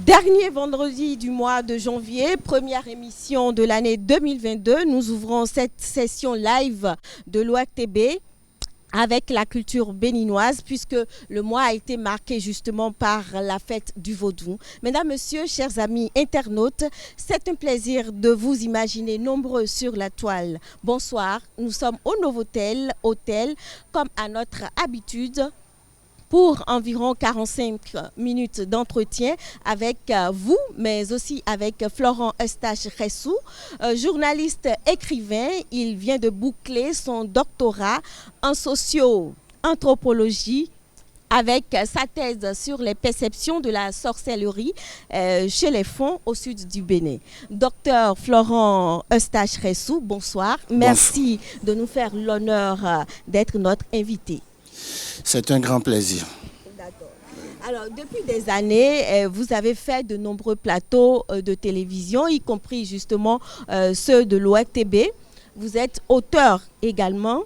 Dernier vendredi du mois de janvier, première émission de l'année 2022. Nous ouvrons cette session live de l'ORTB avec la culture béninoise puisque le mois a été marqué justement par la fête du Vaudou. Mesdames, Messieurs, chers amis internautes, c'est un plaisir de vous imaginer nombreux sur la toile. Bonsoir, nous sommes au Novotel Hôtel comme à notre habitude pour environ 45 minutes d'entretien avec vous, mais aussi avec Florent Eustache-Ressou, journaliste écrivain. Il vient de boucler son doctorat en socio-anthropologie avec sa thèse sur les perceptions de la sorcellerie chez les Fonds au sud du Bénin. Docteur Florent Eustache-Ressou, bonsoir. Merci de nous faire l'honneur d'être notre invité. C'est un grand plaisir. D'accord. Alors, depuis des années, vous avez fait de nombreux plateaux de télévision, y compris justement ceux de l'ORTB. Vous êtes auteur également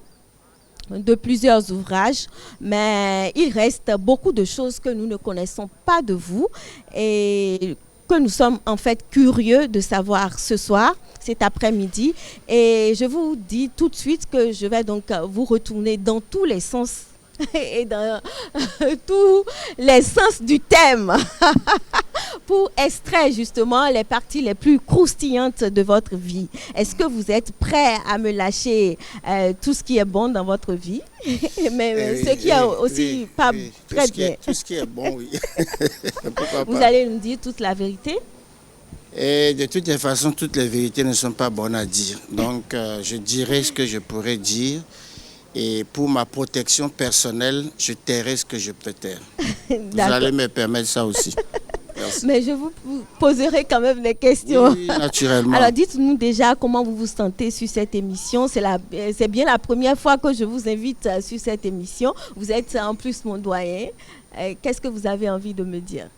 de plusieurs ouvrages, mais il reste beaucoup de choses que nous ne connaissons pas de vous et que nous sommes en fait curieux de savoir ce soir, cet après-midi. Et je vous dis tout de suite que je vais donc vous retourner dans tous les sens et dans tous les sens du thème pour extraire justement les parties les plus croustillantes de votre vie. Est-ce que vous êtes prêt à me lâcher tout ce qui est bon dans votre vie, mais ce qui est aussi pas très bien? Tout ce qui est bon, oui. Vous allez nous dire toute la vérité? Et de toutes les façons, toutes les vérités ne sont pas bonnes à dire. Donc, je dirai ce que je pourrais dire. Et pour ma protection personnelle, je tairai ce que je peux taire. Vous allez me permettre ça aussi. Merci. Mais je vous poserai quand même des questions. Oui, naturellement. Alors dites-nous déjà comment vous vous sentez sur cette émission. C'est bien la première fois que je vous invite sur cette émission. Vous êtes en plus mon doyen. Qu'est-ce que vous avez envie de me dire?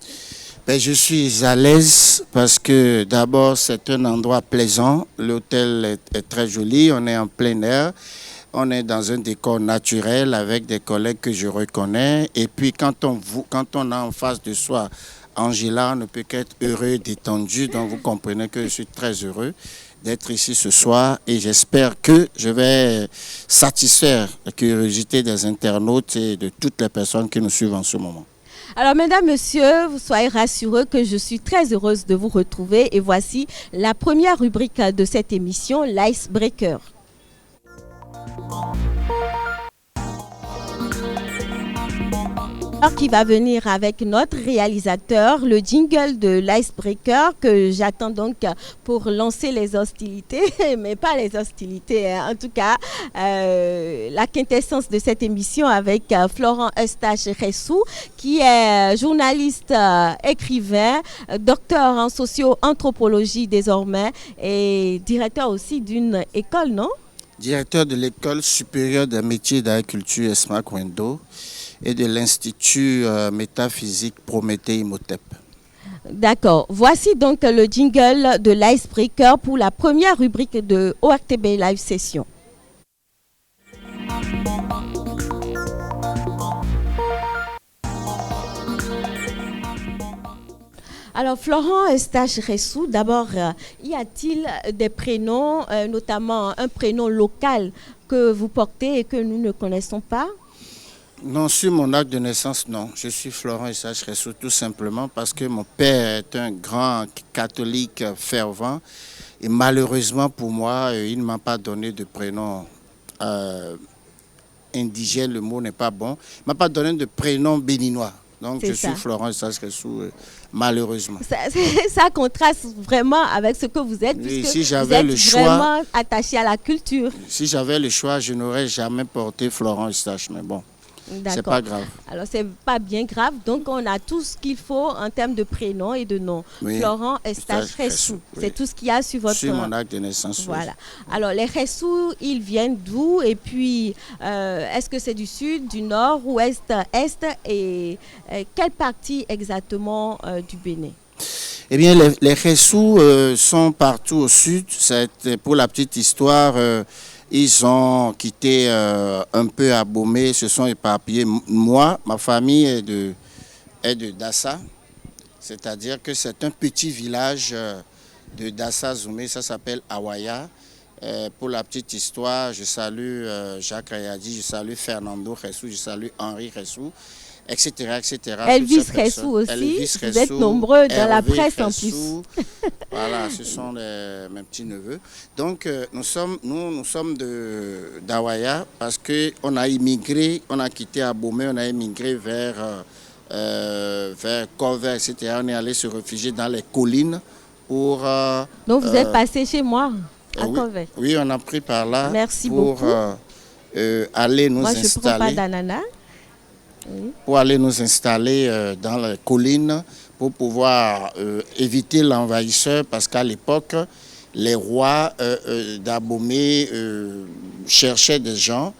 Ben, je suis à l'aise parce que d'abord c'est un endroit plaisant. L'hôtel est très joli, on est en plein air. On est dans un décor naturel avec des collègues que je reconnais. Et puis, quand on a en face de soi Angela, on ne peut qu'être heureux, détendu. Donc, vous comprenez que je suis très heureux d'être ici ce soir. Et j'espère que je vais satisfaire la curiosité des internautes et de toutes les personnes qui nous suivent en ce moment. Alors, mesdames, messieurs, vous soyez rassurés que je suis très heureuse de vous retrouver. Et voici la première rubrique de cette émission, l'Icebreaker. Qui va venir avec notre réalisateur, le jingle de l'Icebreaker que j'attends donc pour lancer les hostilités, mais pas les hostilités, hein. En tout cas, la quintessence de cette émission avec Florent Eustache-Ressou, qui est journaliste, écrivain, docteur en socio-anthropologie désormais et directeur aussi d'une école, non? Directeur de l'école supérieure des métiers d'agriculture Esma Kwendo et de l'Institut métaphysique Prométhée Imhotep. D'accord. Voici donc le jingle de l'Icebreaker pour la première rubrique de ORTB Live Session. Alors, Florent Eustache-Ressou, d'abord, y a-t-il des prénoms, notamment un prénom local que vous portez et que nous ne connaissons pas? Non, sur mon acte de naissance, non. Je suis Florent Eustache-Ressou tout simplement parce que mon père est un grand catholique fervent et malheureusement pour moi, il ne m'a pas donné de prénom indigène, le mot n'est pas bon. Il ne m'a pas donné de prénom béninois. Donc je suis Florent Eustache-Ressou, malheureusement. Ça contraste vraiment avec ce que vous êtes, oui, puisque si vous êtes le choix, vraiment attaché à la culture. Si j'avais le choix, je n'aurais jamais porté Florent Eustache, mais bon. C'est pas grave. Alors, c'est pas bien grave. Donc, on a tout ce qu'il faut en termes de prénom et de nom. Oui. Florent Eustache-Ressou. Oui. C'est tout ce qu'il y a sur votre... Sur mon acte de naissance, voilà. Oui. Alors, les Ressou, ils viennent d'où? Et puis, est-ce que c'est du sud, du nord, ouest, est? Et quelle partie exactement du Bénin? Eh bien, les Ressou sont partout au sud. C'est, pour la petite histoire... Ils ont quitté un peu Abomey, se sont éparpillés. Moi, ma famille est de Dassa. C'est-à-dire que c'est un petit village de Dassa Zoumé, ça s'appelle Awaya. Pour la petite histoire, je salue Jacques Rayadi, je salue Fernando Ressou, je salue Henri Ressou, etc. etc. Elvis Ressou aussi, Elvis vous Ressou, êtes nombreux dans la Hervé presse en Ressou. plus. Voilà, ce sont mes petits-neveux. Donc nous sommes d'Awaya parce qu'on a immigré, on a quitté Abomey, on a immigré vers Corvey, etc. On est allé se réfugier dans les collines pour... Donc vous êtes passé chez moi à Corvey. Oui, on a pris par là. Merci pour beaucoup. Aller nous Moi, installer. je ne prends pas d'ananas. Oui. Pour aller nous installer dans les collines pour pouvoir éviter l'envahisseur parce qu'à l'époque, les rois d'Abomey cherchaient des gens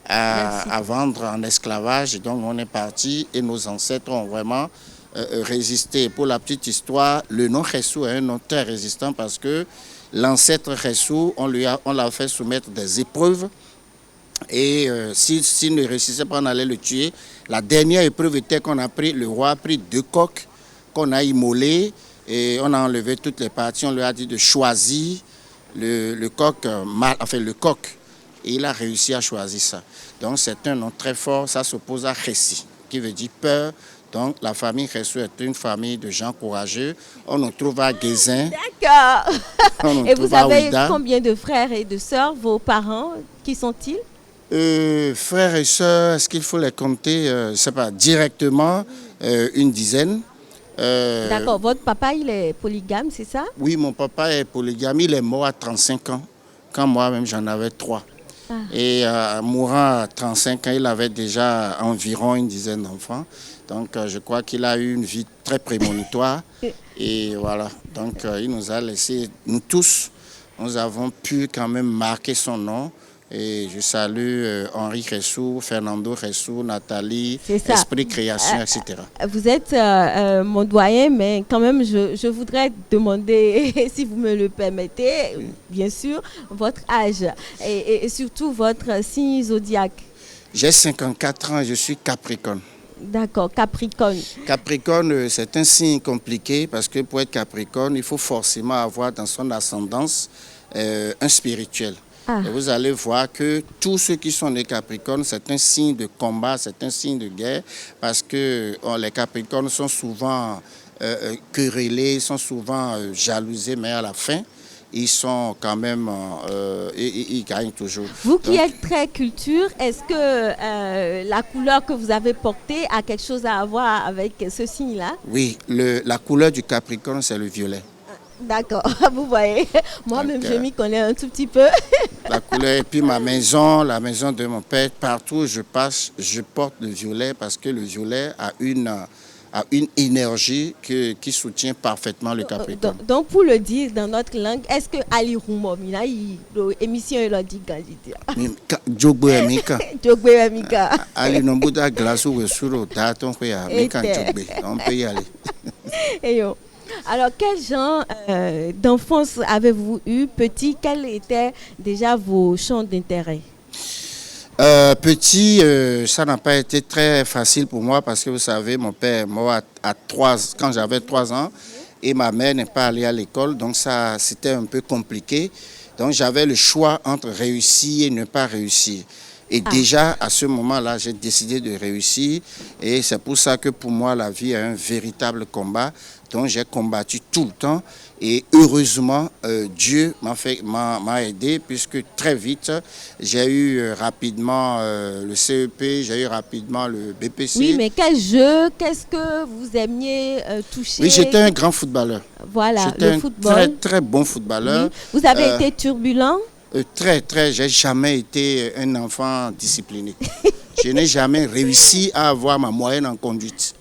à vendre en esclavage. Et donc on est parti et nos ancêtres ont vraiment résisté. Pour la petite histoire, le nom Ressou est un nom très résistant parce que l'ancêtre Ressou, on l'a fait soumettre des épreuves. Et s'il ne réussissait pas, on allait le tuer. La dernière épreuve était qu'on a pris, le roi a pris 2 coqs qu'on a immolés et on a enlevé toutes les parties. On lui a dit de choisir le coq mâle, enfin le coq. Et il a réussi à choisir ça. Donc c'est un nom très fort, ça s'oppose à Ressi, qui veut dire peur. Donc la famille Ressou est une famille de gens courageux. On nous trouve à Guézin. D'accord. Et vous avez Ouida. Combien de frères et de sœurs, vos parents, qui sont-ils? Frères et sœurs, est-ce qu'il faut les compter? Je ne sais pas, directement, une dizaine. D'accord, votre papa, il est polygame, c'est ça? Oui, mon papa est polygame, il est mort à 35 ans, quand moi-même j'en avais 3. Ah. Et mourant à 35 ans, il avait déjà environ une dizaine d'enfants. Donc je crois qu'il a eu une vie très prémonitoire. Et voilà, donc il nous a laissé, nous tous, nous avons pu quand même marquer son nom. Et je salue Henri Ressou, Fernando Ressou, Nathalie, Esprit Création, etc. Vous êtes mon doyen, mais quand même, je voudrais demander, si vous me le permettez, bien sûr, votre âge et surtout votre signe zodiaque. J'ai 54 ans et je suis Capricorne. D'accord, Capricorne. Capricorne, c'est un signe compliqué parce que pour être Capricorne, il faut forcément avoir dans son ascendance un spirituel. Ah. Et vous allez voir que tous ceux qui sont des Capricornes, c'est un signe de combat, c'est un signe de guerre, parce que les Capricornes sont souvent querellés, sont souvent jalousés, mais à la fin, ils sont quand même, ils gagnent toujours. Vous qui êtes très culture, est-ce que la couleur que vous avez portée a quelque chose à voir avec ce signe-là? Oui, la couleur du Capricorne, c'est le violet. D'accord, vous voyez, moi-même je m'y connais un tout petit peu. La couleur, et puis ma maison, la maison de mon père, partout où je passe, je porte le violet parce que le violet a une énergie qui soutient parfaitement le Capricorne. Donc pour le dire dans notre langue, est-ce que Ali Roumom, il a émission il a dit Jogbo Amika. Jogbo Amika. Ali Nombuda glace ou sur daton peut y aller quand Jogbo, on peut y aller. Et yo. Alors, quel genre d'enfance avez-vous eu petit? Quels étaient déjà vos champs d'intérêt? Petit, ça n'a pas été très facile pour moi parce que vous savez, mon père est mort quand j'avais 3 ans et ma mère n'est pas allée à l'école, donc ça c'était un peu compliqué. Donc j'avais le choix entre réussir et ne pas réussir. Et déjà, à ce moment-là, j'ai décidé de réussir. Et c'est pour ça que pour moi, la vie est un véritable combat. Donc j'ai combattu tout le temps. Et heureusement, Dieu m'a aidé puisque très vite, j'ai eu rapidement le CEP, j'ai eu rapidement le BPC. Oui, mais quel jeu, qu'est-ce que vous aimiez toucher? Oui, j'étais un grand footballeur. Voilà, le football. J'étais un très bon footballeur. Oui. Vous avez été turbulent? Très. J'ai jamais été un enfant discipliné. Je n'ai jamais réussi à avoir ma moyenne en conduite.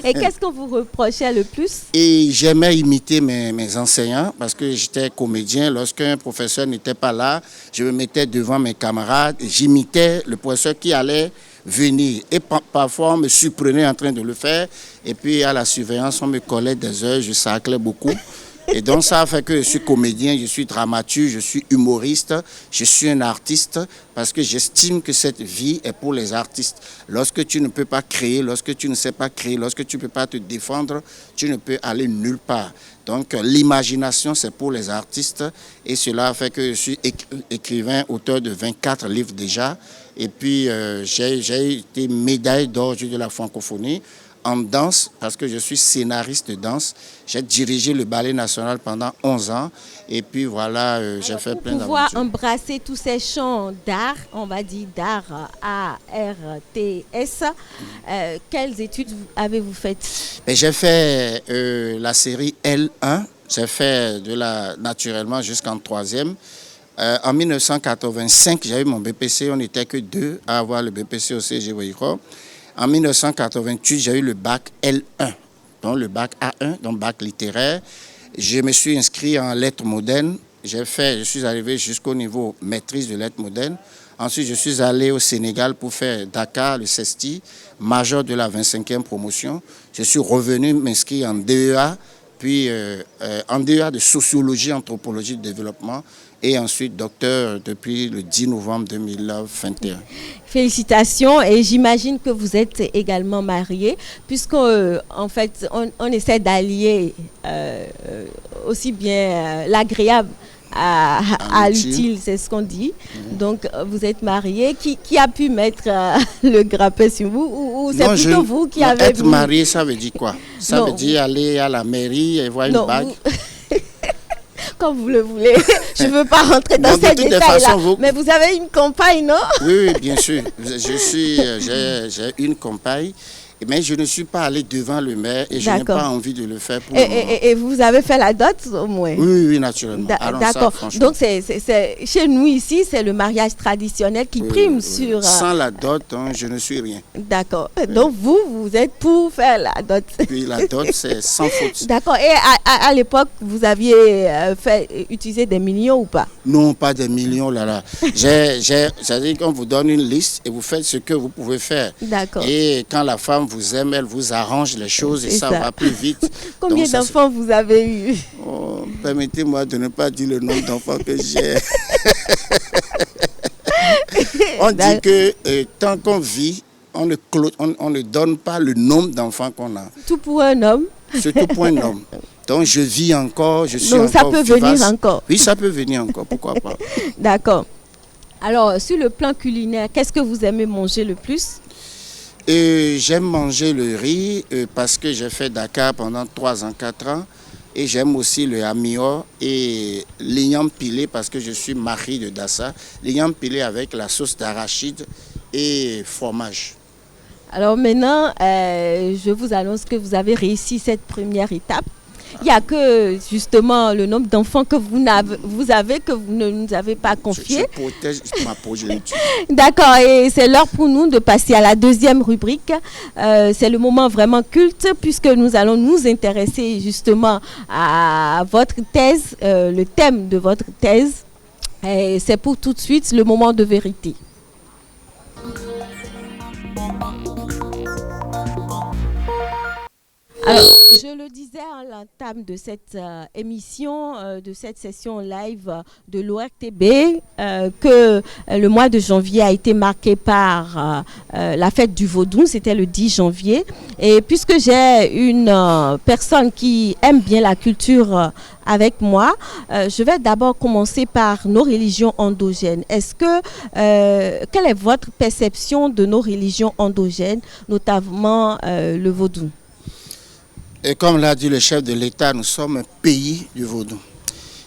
Et qu'est-ce qu'on vous reprochait le plus? Et j'aimais imiter mes enseignants parce que j'étais comédien. Lorsqu'un professeur n'était pas là, je me mettais devant mes camarades et j'imitais le professeur qui allait venir. Et parfois, on me surprenait en train de le faire. Et puis, à la surveillance, on me collait des heures, je saclais beaucoup. Et donc ça fait que je suis comédien, je suis dramaturge, je suis humoriste, je suis un artiste parce que j'estime que cette vie est pour les artistes. Lorsque tu ne peux pas créer, lorsque tu ne sais pas créer, lorsque tu ne peux pas te défendre, tu ne peux aller nulle part. Donc l'imagination, c'est pour les artistes et cela fait que je suis écrivain, auteur de 24 livres déjà. Et puis j'ai été médaille d'or de la francophonie en danse, parce que je suis scénariste de danse. J'ai dirigé le Ballet National pendant 11 ans. Et puis voilà, j'ai fait plein d'aventures. Pour pouvoir embrasser tous ces champs d'art, on va dire d'art, A-R-T-S, quelles études avez-vous faites? J'ai fait la série L1. J'ai fait naturellement jusqu'en 3e. En 1985, j'ai eu mon BPC. On n'était que 2 à avoir le BPC au CG Weyko. En 1988, j'ai eu le bac L1, donc le bac A1, donc bac littéraire. Je me suis inscrit en lettres modernes. Je suis arrivé jusqu'au niveau maîtrise de lettres modernes. Ensuite, je suis allé au Sénégal pour faire Dakar, le CESTI, major de la 25e promotion. Je suis revenu m'inscrire en DEA, puis en DEA de sociologie, anthropologie, développement, et ensuite docteur depuis le 10 novembre 2021. Félicitations, et j'imagine que vous êtes également marié, puisqu'en fait, on essaie d'allier aussi bien l'agréable à l'utile, c'est ce qu'on dit. Donc, vous êtes marié. Qui a pu mettre le grappin sur vous, ou c'est plutôt vous qui avez... Être marié, ça veut dire quoi? Ça veut dire aller à la mairie et voir une bague? Comme vous le voulez. Je ne veux pas rentrer dans ces détails-là. Mais vous avez une compagne, non? Oui, bien sûr. J'ai une compagne. Mais je ne suis pas allé devant le maire et je n'ai pas envie de le faire pour et vous avez fait la dot au moins? Oui, naturellement. D'accord. Donc, chez nous ici, c'est le mariage traditionnel qui prime sur... Sans la dot, je ne suis rien. D'accord. Donc, vous êtes pour faire la dot? Oui, la dot, c'est sans faute. D'accord. Et à l'époque, vous aviez utilisé des millions ou pas? Non, pas des millions, là. C'est-à-dire qu'on vous donne une liste et vous faites ce que vous pouvez faire. D'accord. Et quand la femme vous aime, elle vous arrange les choses et ça va plus vite. Combien d'enfants vous avez eu? Permettez-moi de ne pas dire le nombre d'enfants que j'ai. On dit que tant qu'on vit, on ne donne pas le nombre d'enfants qu'on a. Tout pour un homme? Surtout pour un homme. Donc je vis encore, je suis donc, encore ça peut venir encore? Oui, ça peut venir encore, pourquoi pas. D'accord. Alors, sur le plan culinaire, qu'est-ce que vous aimez manger le plus? J'aime manger le riz parce que j'ai fait Dakar pendant 3 ans, 4 ans. Et j'aime aussi le amio et l'igname pilé parce que je suis mari de Dassa. L'igname pilé avec la sauce d'arachide et fromage. Alors maintenant, je vous annonce que vous avez réussi cette première étape. Il n'y a que justement le nombre d'enfants que vous avez que vous ne nous avez pas confié. Je protège ma progéniture. D'accord, et c'est l'heure pour nous de passer à la deuxième rubrique. C'est le moment vraiment culte puisque nous allons nous intéresser justement à votre thèse, le thème de votre thèse. Et c'est pour tout de suite le moment de vérité. Alors, je le disais à l'entame de cette émission, de cette session live de l'ORTB, que le mois de janvier a été marqué par la fête du Vaudou, c'était le 10 janvier. Et puisque j'ai une personne qui aime bien la culture avec moi, je vais d'abord commencer par nos religions endogènes. Quelle est votre perception de nos religions endogènes, notamment le Vaudou? Et comme l'a dit le chef de l'État, nous sommes un pays du vaudou.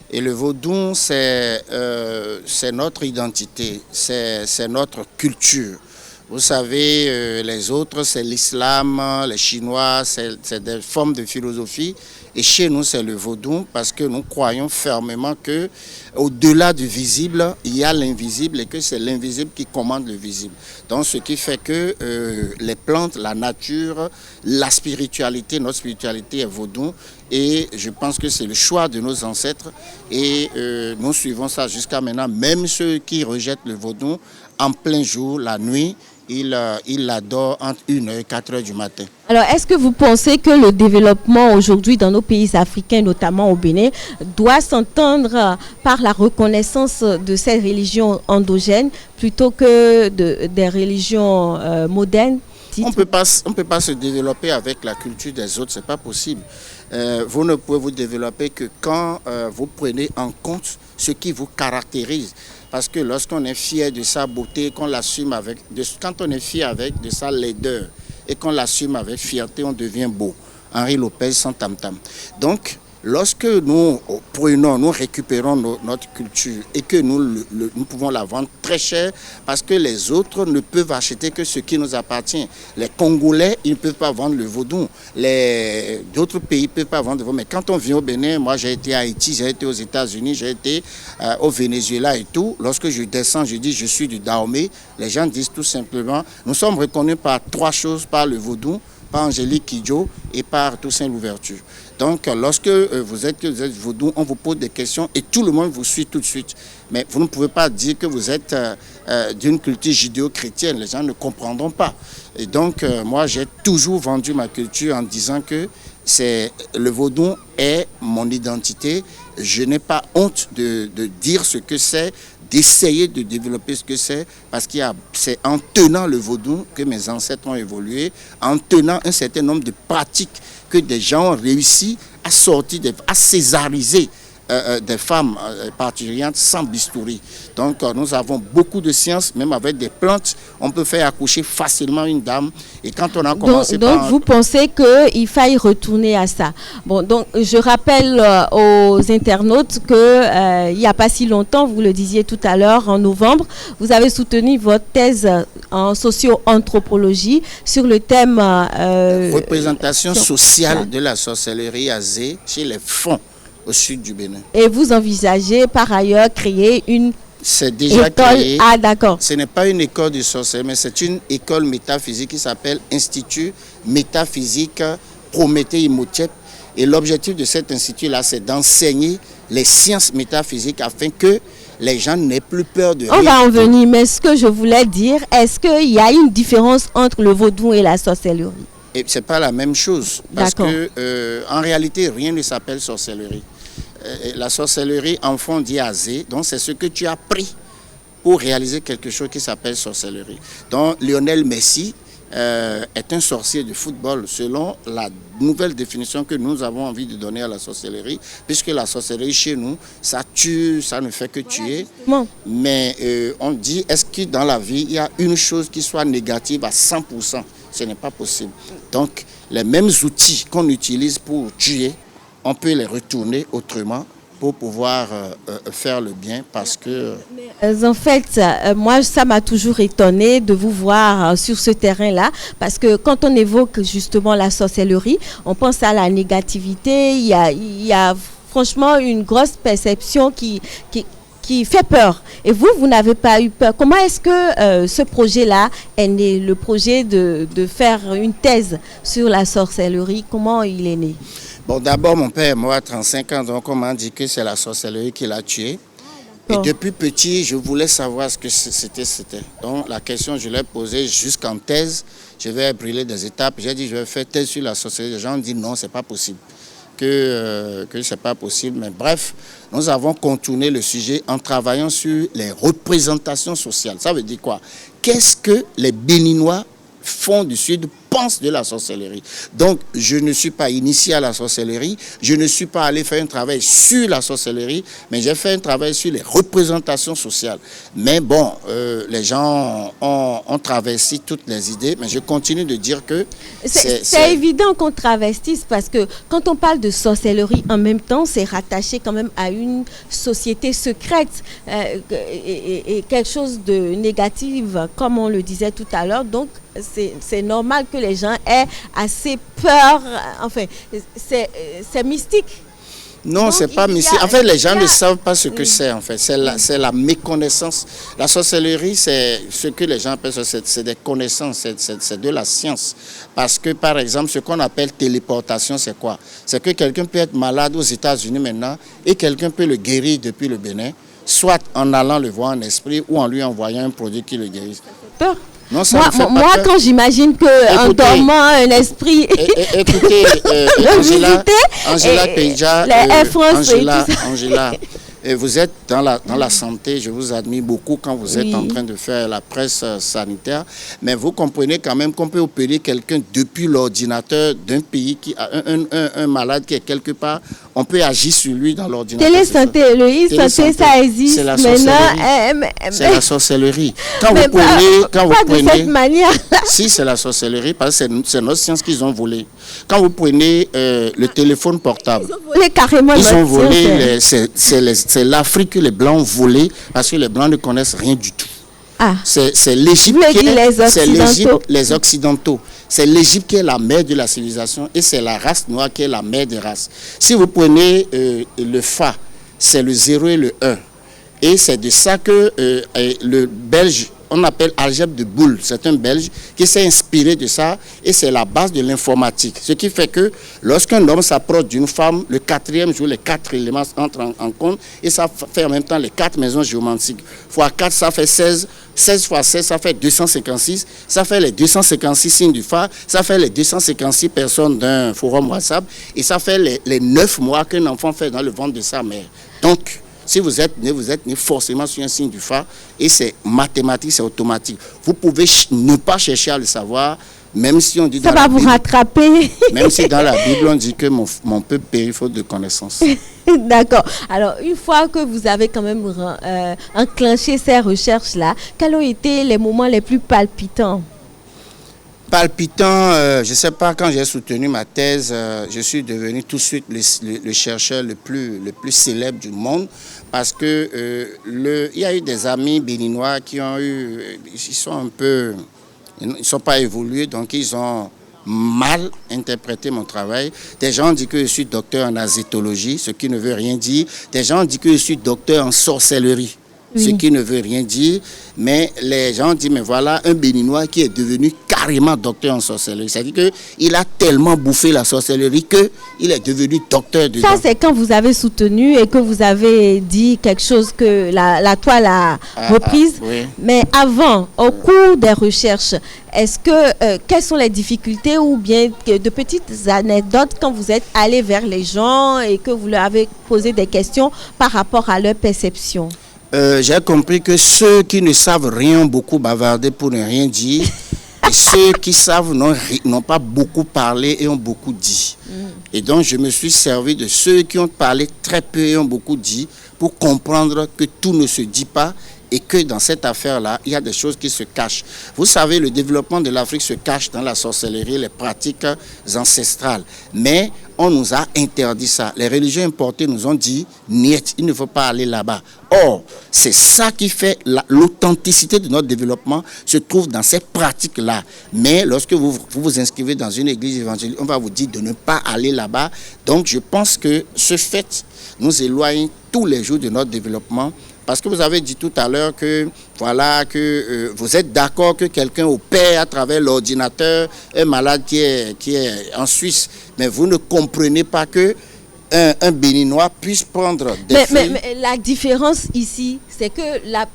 Et le vaudou, c'est notre identité, c'est notre culture. Vous savez, les autres, c'est l'islam, les Chinois, c'est des formes de philosophie. Et chez nous, c'est le vaudou parce que nous croyons fermement que au-delà du visible, il y a l'invisible et que c'est l'invisible qui commande le visible. Donc, ce qui fait que les plantes, la nature, la spiritualité, notre spiritualité est vaudou. Et je pense que c'est le choix de nos ancêtres. Et nous suivons ça jusqu'à maintenant. Même ceux qui rejettent le vaudou en plein jour, la nuit, il l'adore entre 1h et 4h du matin. Alors, est-ce que vous pensez que le développement aujourd'hui dans nos pays africains, notamment au Bénin, doit s'entendre par la reconnaissance de ces religions endogènes plutôt que des religions modernes? On peut pas se développer avec la culture des autres, c'est pas possible. Vous ne pouvez vous développer que quand vous prenez en compte ce qui vous caractérise. Parce que lorsqu'on est fier de sa beauté, qu'on l'assume quand on est fier de sa laideur et qu'on l'assume avec fierté, on devient beau. Henri Lopez sans tam-tam. Donc, lorsque nous récupérons notre culture et que nous pouvons la vendre très cher parce que les autres ne peuvent acheter que ce qui nous appartient. Les Congolais, ils ne peuvent pas vendre le vaudou. D'autres pays ne peuvent pas vendre le vaudou. Mais quand on vient au Bénin, moi j'ai été à Haïti, j'ai été aux États-Unis, j'ai été au Venezuela et tout. Lorsque je descends, je dis je suis du Dahomey. Les gens disent tout simplement, nous sommes reconnus par 3 choses, par le vaudou, par Angélique Kidjo et par Toussaint Louverture. Donc, lorsque vous êtes vaudou, on vous pose des questions et tout le monde vous suit tout de suite. Mais vous ne pouvez pas dire que vous êtes d'une culture judéo-chrétienne. Les gens ne comprendront pas. Et donc, moi, j'ai toujours vendu ma culture en disant que le vaudou est mon identité. Je n'ai pas honte de dire ce que c'est, d'essayer de développer ce que c'est, parce que c'est en tenant le vaudou que mes ancêtres ont évolué, en tenant un certain nombre de pratiques que des gens ont réussi à sortir, à césariser des femmes parturientes sans bistouri. Donc nous avons beaucoup de sciences, même avec des plantes, on peut faire accoucher facilement une dame. Et quand on a commencé donc vous pensez qu'il faille retourner à ça. Bon, donc je rappelle aux internautes que il n'y a pas si longtemps, vous le disiez tout à l'heure, en novembre, vous avez soutenu votre thèse en socio-anthropologie sur le thème représentation sociale de la sorcellerie à Zé chez les Fonds au sud du Bénin. Et vous envisagez par ailleurs créer une c'est déjà école créé. Ah, d'accord. Ce n'est pas une école de sorcellerie, mais c'est une école métaphysique qui s'appelle Institut Métaphysique Prométhée Imhotep. Et l'objectif de cet institut-là, c'est d'enseigner les sciences métaphysiques afin que les gens n'aient plus peur de rien. On va en venir, mais ce que je voulais dire, est-ce qu'il y a une différence entre le vaudou et la sorcellerie? Et c'est pas la même chose. Parce que en réalité, rien ne s'appelle sorcellerie. La sorcellerie, en fond, dit azé, donc c'est ce que tu as pris pour réaliser quelque chose qui s'appelle sorcellerie. Donc Lionel Messi est un sorcier de football selon la nouvelle définition que nous avons envie de donner à la sorcellerie, puisque la sorcellerie chez nous, ça tue, ça ne fait que tuer. Mais on dit, est-ce que dans la vie, il y a une chose qui soit négative à 100%? Ce n'est pas possible. Donc les mêmes outils qu'on utilise pour tuer, on peut les retourner autrement pour pouvoir faire le bien parce que... En fait, moi, ça m'a toujours étonné de vous voir sur ce terrain-là parce que quand on évoque justement la sorcellerie, on pense à la négativité, il y a franchement une grosse perception qui fait peur. Et vous n'avez pas eu peur. Comment est-ce que ce projet-là est né, le projet de faire une thèse sur la sorcellerie, comment il est né? Bon, d'abord, mon père est mort à 35 ans, donc on m'a dit que c'est la sorcellerie qui l'a tué. Et depuis petit, je voulais savoir ce que c'était. Donc la question, je l'ai posée jusqu'en thèse. Je vais brûler des étapes. J'ai dit, je vais faire thèse sur la sorcellerie. Les gens ont dit non, c'est pas possible. Que c'est pas possible. Mais bref, nous avons contourné le sujet en travaillant sur les représentations sociales. Ça veut dire quoi? Qu'est-ce que les Béninois font du Sud pensent de la sorcellerie. Donc, je ne suis pas initié à la sorcellerie, je ne suis pas allé faire un travail sur la sorcellerie, mais j'ai fait un travail sur les représentations sociales. Mais bon, les gens ont travesti toutes les idées, mais je continue de dire que... C'est évident qu'on travestisse parce que quand on parle de sorcellerie, en même temps, c'est rattaché quand même à une société secrète et quelque chose de négatif, comme on le disait tout à l'heure. Donc, c'est normal que les gens aient assez peur. Enfin, c'est mystique. Non, c'est pas mystique. En fait, les gens ne savent pas ce que c'est. En fait, c'est la méconnaissance. La sorcellerie, c'est ce que les gens appellent, c'est des connaissances, c'est de la science. Parce que, par exemple, ce qu'on appelle téléportation, c'est quoi? C'est que quelqu'un peut être malade aux États-Unis maintenant et quelqu'un peut le guérir depuis le Bénin, soit en allant le voir en esprit ou en lui envoyant un produit qui le guérisse. Non, ça ne fait pas moi peur. quand j'imagine qu'en dormant, un esprit Écoutez, Angela Peja, Air France et tout ça. Angela, vous êtes dans la santé, je vous admire beaucoup quand vous êtes en train de faire la presse sanitaire, mais vous comprenez quand même qu'on peut opérer quelqu'un depuis l'ordinateur d'un pays qui a un malade qui est quelque part, on peut agir sur lui dans l'ordinateur. Télésanté, le e-santé, ça existe. C'est la sorcellerie. C'est la sorcellerie. Quand Mais vous prenez... de cette manière. Si, c'est la sorcellerie, parce que c'est notre science qu'ils ont volé. Quand vous prenez le téléphone portable, Ils ont volé carrément. ils ont volé, c'est l'Afrique que les Blancs ont volé, parce que les Blancs ne connaissent rien du tout. Ah. C'est l'Égypte les Occidentaux. C'est l'Égypte qui est la mère de la civilisation et c'est la race noire qui est la mère des races. Si vous prenez le Fa, c'est le 0 et le 1. Et c'est de ça que le Belge, on appelle algèbre de Boole, c'est un Belge qui s'est inspiré de ça et c'est la base de l'informatique. Ce qui fait que lorsqu'un homme s'approche d'une femme, le 4e jour, les 4 éléments entrent en compte et ça fait en même temps les 4 maisons géométriques. Fois 4, ça fait 16. 16 fois 16, ça fait 256. Ça fait les 256 signes du phare. Ça fait les 256 personnes d'un forum WhatsApp. Et ça fait les 9 mois qu'un enfant fait dans le ventre de sa mère. Donc, si vous êtes né forcément sur un signe du phare. Et c'est mathématique, c'est automatique. Vous pouvez ne pas chercher à le savoir, même si on dit... Ça va vous rattraper. Même si dans la Bible, on dit que mon peuple périt faute de connaissance. D'accord. Alors, une fois que vous avez quand même enclenché ces recherches-là, quels ont été les moments les plus palpitants? Palpitant, je ne sais pas, quand j'ai soutenu ma thèse, je suis devenu tout de suite le chercheur le plus célèbre du monde parce que il y a eu des amis béninois qui ont eu, ils ne sont pas évolués, donc ils ont mal interprété mon travail. Des gens disent que je suis docteur en azétologie, ce qui ne veut rien dire. Des gens disent que je suis docteur en sorcellerie. Ce qui ne veut rien dire, mais les gens disent, mais voilà un Béninois qui est devenu carrément docteur en sorcellerie. C'est-à-dire qu'il a tellement bouffé la sorcellerie qu'il est devenu docteur dedans. Ça, c'est quand vous avez soutenu et que vous avez dit quelque chose que la toile a reprise. Oui. Mais avant, au cours des recherches, est-ce que, quelles sont les difficultés ou bien de petites anecdotes quand vous êtes allé vers les gens et que vous leur avez posé des questions par rapport à leur perception? J'ai compris que ceux qui ne savent rien ont beaucoup bavardé pour ne rien dire et ceux qui savent n'ont pas beaucoup parlé et ont beaucoup dit. Et donc je me suis servi de ceux qui ont parlé très peu et ont beaucoup dit pour comprendre que tout ne se dit pas et que dans cette affaire-là, il y a des choses qui se cachent. Vous savez, le développement de l'Afrique se cache dans la sorcellerie, les pratiques ancestrales. Mais on nous a interdit ça. Les religions importées nous ont dit, niet, il ne faut pas aller là-bas. Or, c'est ça qui fait l'authenticité de notre développement se trouve dans ces pratiques-là. Mais lorsque vous vous inscrivez dans une église évangélique, on va vous dire de ne pas aller là-bas. Donc, je pense que ce fait nous éloigne tous les jours de notre développement. Parce que vous avez dit tout à l'heure que, voilà, que vous êtes d'accord que quelqu'un opère à travers l'ordinateur un malade qui est en Suisse. Mais vous ne comprenez pas que un Béninois puisse prendre des mais la différence ici, c'est que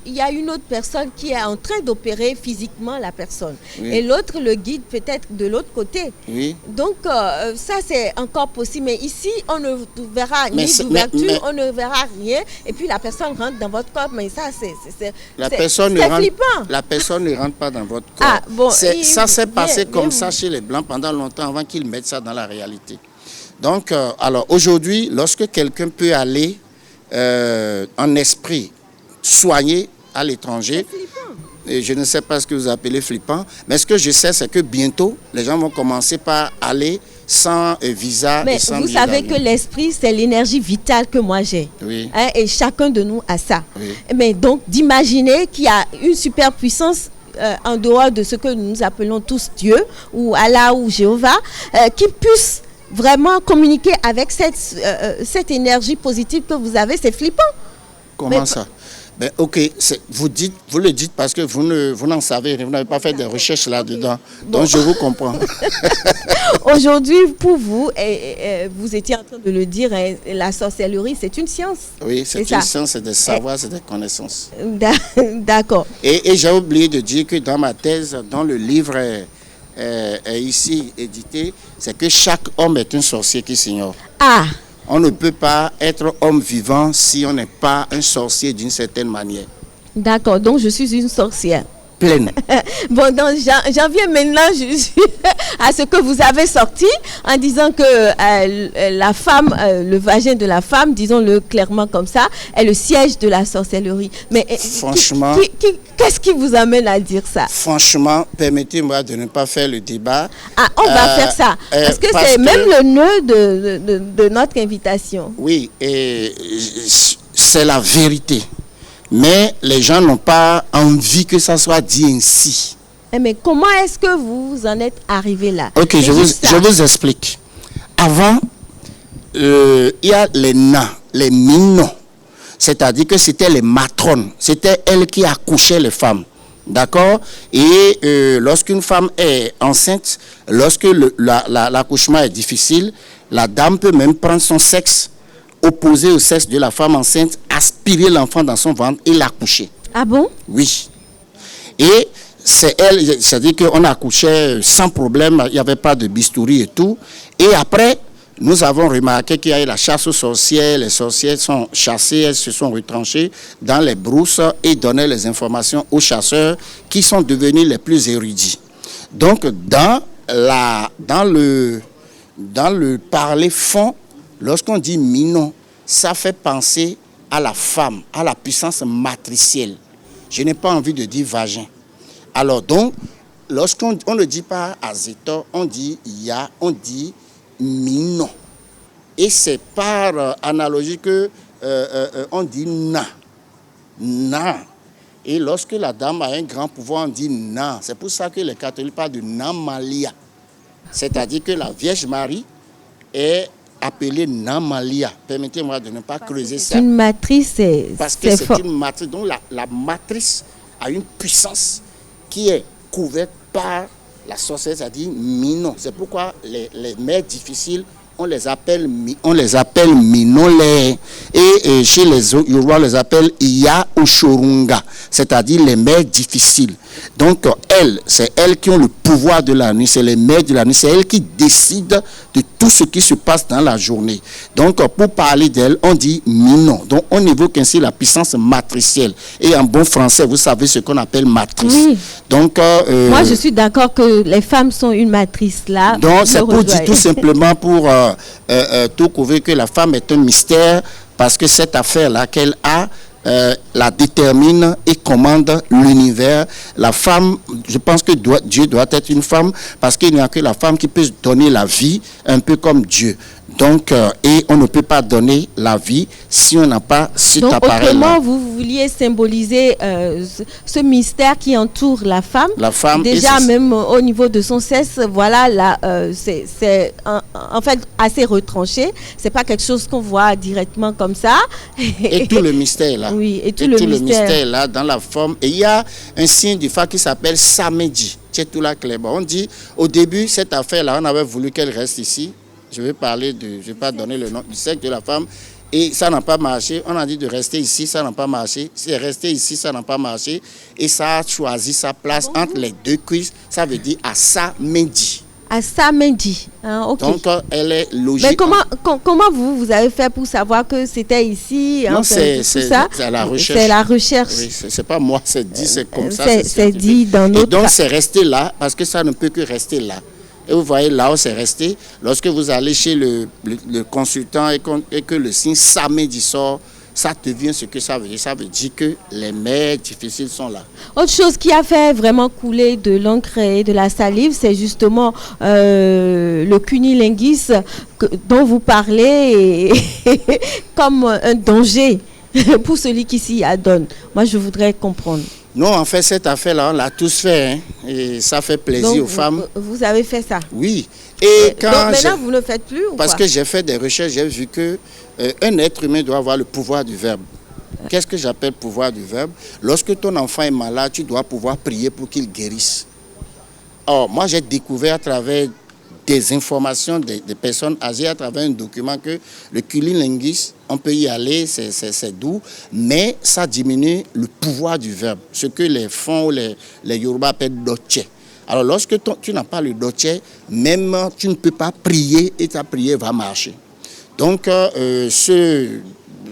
il y a une autre personne qui est en train d'opérer physiquement la personne. Oui. Et l'autre le guide peut-être de l'autre côté. Oui. Donc, ça, c'est encore possible. Mais ici, on ne verra ni d'ouverture, on ne verra rien. Et puis, la personne rentre dans votre corps. Mais ça, c'est flippant. La personne ne rentre pas dans votre corps. Ah, bon, ça s'est passé comme ça chez les Blancs pendant longtemps avant qu'ils mettent ça dans la réalité. Donc, alors aujourd'hui, lorsque quelqu'un peut aller en esprit soigner à l'étranger, et je ne sais pas ce que vous appelez flippant, mais ce que je sais, c'est que bientôt, les gens vont commencer par aller sans visa mais et sans vous savez que l'esprit, c'est l'énergie vitale que moi j'ai. Oui. Hein, et chacun de nous a ça. Oui. Mais donc, d'imaginer qu'il y a une superpuissance en dehors de ce que nous appelons tous Dieu, ou Allah, ou Jéhovah, qui puisse vraiment communiquer avec cette énergie positive que vous avez, c'est flippant. Comment ça? Ben, ok, vous le dites parce que vous n'en savez rien, vous n'avez pas fait de recherches là-dedans. Bon. Donc je vous comprends. Aujourd'hui, pour vous, vous étiez en train de le dire, la sorcellerie, c'est une science. Oui, c'est une science, c'est des savoirs, c'est des connaissances. D'accord. Et j'ai oublié de dire que dans ma thèse, dans le livre est ici édité, c'est que chaque homme est un sorcier qui s'ignore. Ah. On ne peut pas être homme vivant si on n'est pas un sorcier d'une certaine manière. D'accord, donc je suis une sorcière. Pleine. Bon, donc j'en viens maintenant à ce que vous avez sorti en disant que la femme, le vagin de la femme, disons-le clairement comme ça, est le siège de la sorcellerie. Mais franchement, qu'est-ce qui vous amène à dire ça? Franchement, permettez-moi de ne pas faire le débat. Ah, on va faire ça. Parce que c'est même le nœud de notre invitation. Oui, et c'est la vérité. Mais les gens n'ont pas envie que ça soit dit ainsi. Mais comment est-ce que vous en êtes arrivé là? Ok, je vous explique. Avant, il y a les nains, les minons. C'est-à-dire que c'était les matrones. C'était elles qui accouchaient les femmes. D'accord? Et lorsqu'une femme est enceinte, lorsque l'accouchement est difficile, la dame peut même prendre son sexe opposé au sexe de la femme enceinte, aspirer l'enfant dans son ventre et l'accoucher. Ah bon? Oui. Et c'est elle, c'est-à-dire qu'on accouchait sans problème, il n'y avait pas de bistouri et tout. Et après, nous avons remarqué qu'il y a eu la chasse aux sorcières, les sorcières sont chassées, elles se sont retranchées dans les brousses et donnaient les informations aux chasseurs qui sont devenus les plus érudits. Donc, dans le parler fond, lorsqu'on dit minon, ça fait penser à la femme, à la puissance matricielle. Je n'ai pas envie de dire vagin. Alors donc, lorsqu'on ne dit pas azétor, on dit ya, on dit minon. Et c'est par analogie que on dit na. Na. Et lorsque la dame a un grand pouvoir, on dit na. C'est pour ça que les catholiques parlent de Namalia. C'est-à-dire que la Vierge Marie est appelée Namalia. Permettez-moi de ne pas creuser ça. C'est une matrice, parce que c'est une matrice. Donc la matrice a une puissance qui est couverte par la sorcellerie, c'est-à-dire minon. C'est pourquoi les mères difficiles, on les appelle minolais. Et chez les Yoruba, on les appelle Iya ou Shorunga, c'est-à-dire les mères difficiles. Donc, c'est elles qui ont le pouvoir de la nuit, c'est les mères de la nuit, c'est elles qui décident de tout ce qui se passe dans la journée. Donc, pour parler d'elles, on dit minon. Donc, on évoque ainsi la puissance matricielle. Et en bon français, vous savez ce qu'on appelle matrice. Oui. Donc, moi, je suis d'accord que les femmes sont une matrice là. Donc, c'est pour dire tout simplement pour tout couvrir que la femme est un mystère parce que cette affaire-là qu'elle a, la détermine et commande l'univers. La femme, je pense que Dieu doit être une femme parce qu'il n'y a que la femme qui peut donner la vie, un peu comme Dieu. Donc, et on ne peut pas donner la vie si on n'a pas cet appareil-là. Autrement, vous vouliez symboliser ce mystère qui entoure la femme. La femme. Déjà, même au niveau de son sexe, voilà, là, c'est en fait assez retranché. C'est pas quelque chose qu'on voit directement comme ça. Et tout le mystère là. Oui, et tout le mystère là dans la forme. Et il y a un signe du phare qui s'appelle Samedi. On dit, au début, cette affaire-là, on avait voulu qu'elle reste ici. Je vais pas donner le nom du sexe de la femme. Et ça n'a pas marché. On a dit de rester ici, ça n'a pas marché. C'est resté ici, ça n'a pas marché. Et ça a choisi sa place entre les deux cuisses. Ça veut dire à Samedi. À Samedi. Hein, okay. Donc, elle est logique. Mais comment vous avez fait pour savoir que c'était ici? Non, c'est la recherche. C'est la recherche. Oui, c'est pas moi, c'est dit, c'est comme ça. C'est dit dans notre... Et donc, c'est resté là, parce que ça ne peut que rester là. Et vous voyez là où c'est resté. Lorsque vous allez chez le consultant et que le signe Samedi sort, ça devient ce que ça veut dire. Ça veut dire que les mères difficiles sont là. Autre chose qui a fait vraiment couler de l'encre et de la salive, c'est justement le cunilingus dont vous parlez comme un danger pour celui qui s'y adonne. Moi, je voudrais comprendre. Non, en fait, cette affaire-là, on l'a tous fait. Hein, et ça fait plaisir aux femmes. Vous avez fait ça? Oui. Et donc maintenant, vous ne le faites plus ou parce que j'ai fait des recherches, j'ai vu que un être humain doit avoir le pouvoir du verbe. qu'est-ce que j'appelle pouvoir du verbe? Lorsque ton enfant est malade, tu dois pouvoir prier pour qu'il guérisse. Or, moi, j'ai découvert à travers des informations des personnes âgées, à travers un document, que le cunilingus, on peut y aller, c'est doux, mais ça diminue le pouvoir du verbe, ce que les Fonds ou les Yoruba appellent doche. Alors, lorsque tu n'as pas le doche, même tu ne peux pas prier et ta prière va marcher. Donc,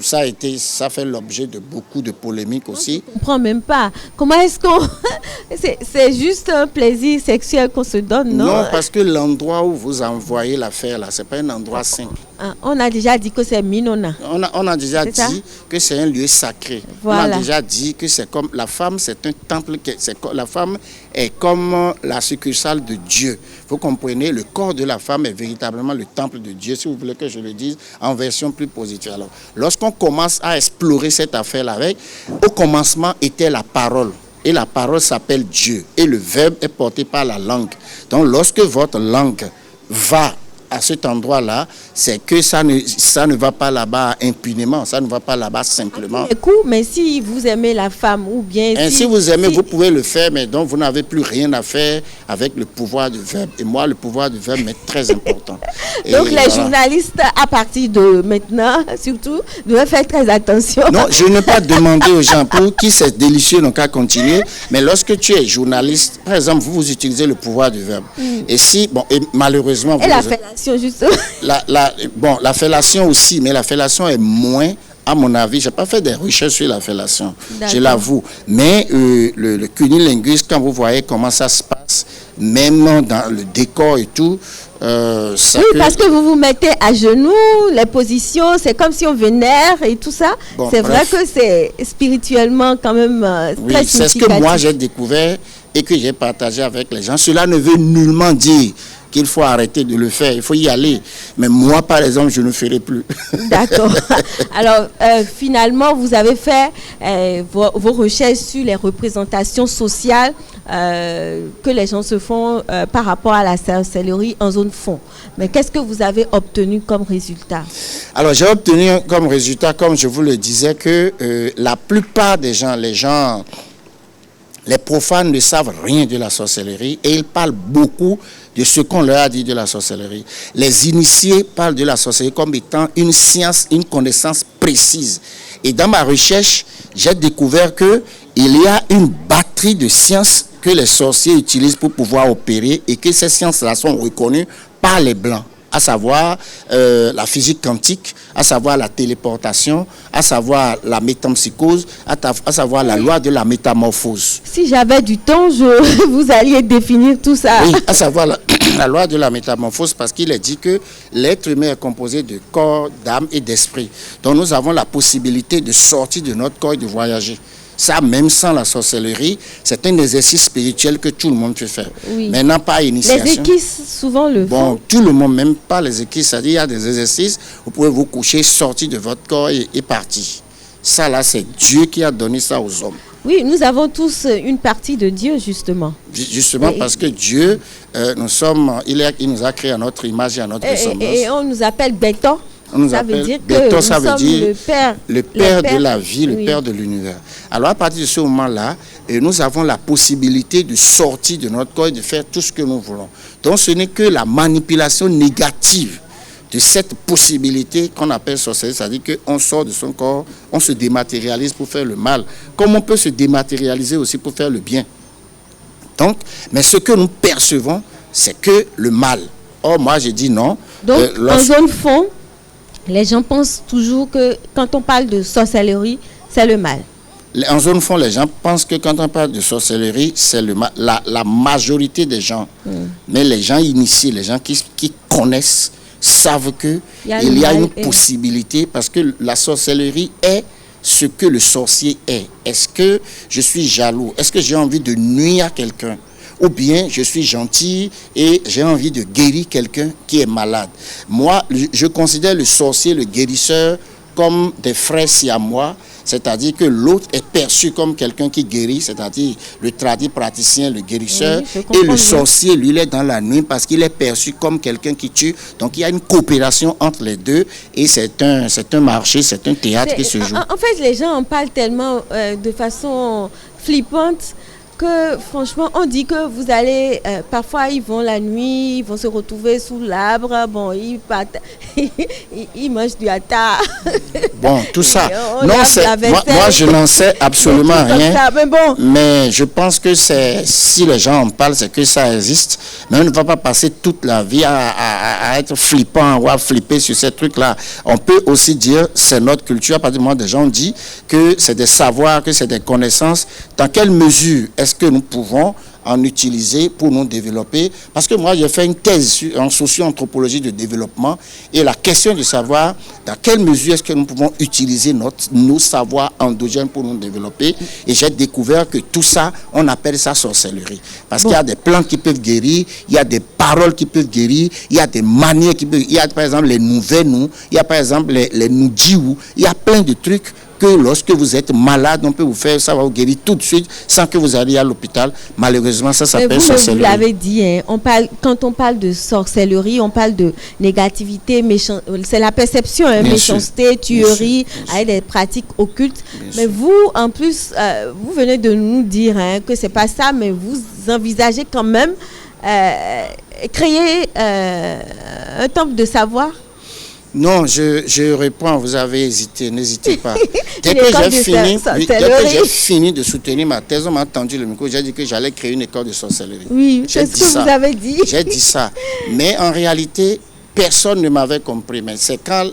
ça fait l'objet de beaucoup de polémiques aussi. Je ne comprends même pas. Comment est-ce qu'on... c'est juste un plaisir sexuel qu'on se donne, non? Non, parce que l'endroit où vous envoyez l'affaire, là, ce n'est pas un endroit simple. On a déjà dit que c'est minona. On a déjà dit que c'est un lieu sacré. Voilà. On a déjà dit que c'est comme... La femme, c'est un temple. La femme est comme la succursale de Dieu. Vous comprenez, le corps de la femme est véritablement le temple de Dieu, si vous voulez que je le dise en version plus positive. Alors, lorsqu'on commence à explorer cette affaire-là, au commencement était la parole. Et la parole s'appelle Dieu. Et le verbe est porté par la langue. Donc, lorsque votre langue va à cet endroit-là, c'est que ça ne va pas là-bas impunément, ça ne va pas là-bas simplement. Mais si vous aimez la femme ou bien... Si vous aimez, vous pouvez le faire, mais donc vous n'avez plus rien à faire avec le pouvoir du verbe. Et moi, le pouvoir du verbe est très important. Donc les journalistes, à partir de maintenant, surtout, doivent faire très attention. Non, je n'ai pas demandé aux gens pour qui c'est délicieux, donc à continuer. Mais lorsque tu es journaliste, par exemple, vous utilisez le pouvoir du verbe. Et si, bon, et malheureusement... Et la fellation, justement. La fellation aussi, mais la fellation est moins, à mon avis. Je n'ai pas fait des recherches sur la fellation, je l'avoue. Mais le cunilingus, quand vous voyez comment ça se passe, même dans le décor et tout, parce que vous vous mettez à genoux, les positions, c'est comme si on vénère et tout ça. Bon, c'est vrai que c'est spirituellement quand même très significatif. C'est ce que moi j'ai découvert et que j'ai partagé avec les gens. Cela ne veut nullement dire qu'il faut arrêter de le faire, il faut y aller. Mais moi, par exemple, je ne ferai plus. D'accord. Alors, finalement, vous avez fait vos recherches sur les représentations sociales que les gens se font par rapport à la sorcellerie en zone fond. Mais qu'est-ce que vous avez obtenu comme résultat? Alors, j'ai obtenu comme résultat, comme je vous le disais, que la plupart des gens, les profanes ne savent rien de la sorcellerie et ils parlent beaucoup de ce qu'on leur a dit de la sorcellerie. Les initiés parlent de la sorcellerie comme étant une science, une connaissance précise. Et dans ma recherche, j'ai découvert qu'il y a une batterie de sciences que les sorciers utilisent pour pouvoir opérer et que ces sciences-là sont reconnues par les Blancs, à savoir la physique quantique, à savoir la téléportation, à savoir la métempsychose, à savoir la loi de la métamorphose. Si j'avais du temps, vous alliez définir tout ça. Oui, à savoir la loi de la métamorphose, parce qu'il est dit que l'être humain est composé de corps, d'âme et d'esprit. Donc nous avons la possibilité de sortir de notre corps et de voyager. Ça, même sans la sorcellerie, c'est un exercice spirituel que tout le monde peut faire. Oui. Maintenant, pas initiation. Les équisses, souvent le font. Bon, tout le monde, même pas les équisses. C'est-à-dire, il y a des exercices, vous pouvez vous coucher, sortir de votre corps et partir. Ça, là, c'est Dieu qui a donné ça aux hommes. Oui, nous avons tous une partie de Dieu, justement. Justement, parce que Dieu, il nous a créé à notre image et à notre ressemblance. Et on nous appelle béton. Ça veut dire que nous sommes le Père de la vie, le Père de l'univers. Alors à partir de ce moment-là, nous avons la possibilité de sortir de notre corps et de faire tout ce que nous voulons. Donc ce n'est que la manipulation négative de cette possibilité qu'on appelle sorcellerie, c'est-à-dire qu'on sort de son corps, on se dématérialise pour faire le mal, comme on peut se dématérialiser aussi pour faire le bien. Donc, mais ce que nous percevons, c'est que le mal. Or, moi, j'ai dit non. Donc, en zone fond, les gens pensent toujours que quand on parle de sorcellerie, c'est le mal. En zone fond, les gens pensent que quand on parle de sorcellerie, c'est le mal. La majorité des gens, mais les gens initiés, les gens qui connaissent, savent qu'il y a une possibilité, parce que la sorcellerie est ce que le sorcier est. Est-ce que je suis jaloux? Est-ce que j'ai envie de nuire à quelqu'un? Ou bien je suis gentil et j'ai envie de guérir quelqu'un qui est malade. Moi, je considère le sorcier, le guérisseur, comme des frères siamois, c'est-à-dire que l'autre est perçu comme quelqu'un qui guérit, c'est-à-dire le tradit praticien, le guérisseur, et le sorcier, lui, il est dans la nuit parce qu'il est perçu comme quelqu'un qui tue. Donc il y a une coopération entre les deux et c'est un marché, c'est un théâtre qui se joue. En fait, les gens en parlent tellement de façon flippante que franchement, on dit que vous allez, parfois ils vont la nuit, ils vont se retrouver sous l'arbre, bon, ils mangent du hata. Bon, tout ça. Non, moi, je n'en sais absolument rien. Ça, mais je pense que si les gens en parlent, c'est que ça existe. Mais on ne va pas passer toute la vie à être flippant ou à flipper sur ces trucs-là. On peut aussi dire, c'est notre culture. À partir du moment où des gens disent que c'est des savoirs, que c'est des connaissances. Dans quelle mesure est-ce que nous pouvons en utiliser pour nous développer? Parce que moi, j'ai fait une thèse en socio-anthropologie de développement et la question de savoir dans quelle mesure est-ce que nous pouvons utiliser nos savoirs endogènes pour nous développer. Et j'ai découvert que tout ça, on appelle ça sorcellerie. Parce qu'il y a des plantes qui peuvent guérir, il y a des paroles qui peuvent guérir, il y a des manières qui peuvent... Il y a par exemple les nouvelles nous, il y a par exemple les noujiou, il y a plein de trucs que lorsque vous êtes malade, on peut vous faire, ça va vous guérir tout de suite sans que vous alliez à l'hôpital. Malheureusement, ça s'appelle sorcellerie. Vous l'avez dit, hein, quand on parle de sorcellerie, on parle de négativité, c'est la perception, hein, méchanceté, tuerie, avec des pratiques occultes. Mais vous, en plus, vous venez de nous dire que c'est pas ça, mais vous envisagez quand même créer un temple de savoir. Non, je réponds, vous avez hésité, n'hésitez pas. Dès que j'ai fini de soutenir ma thèse, on m'a tendu le micro, j'ai dit que j'allais créer une école de sorcellerie. Oui, c'est ce que vous avez dit. J'ai dit ça. Mais en réalité, personne ne m'avait compris. Mais c'est quand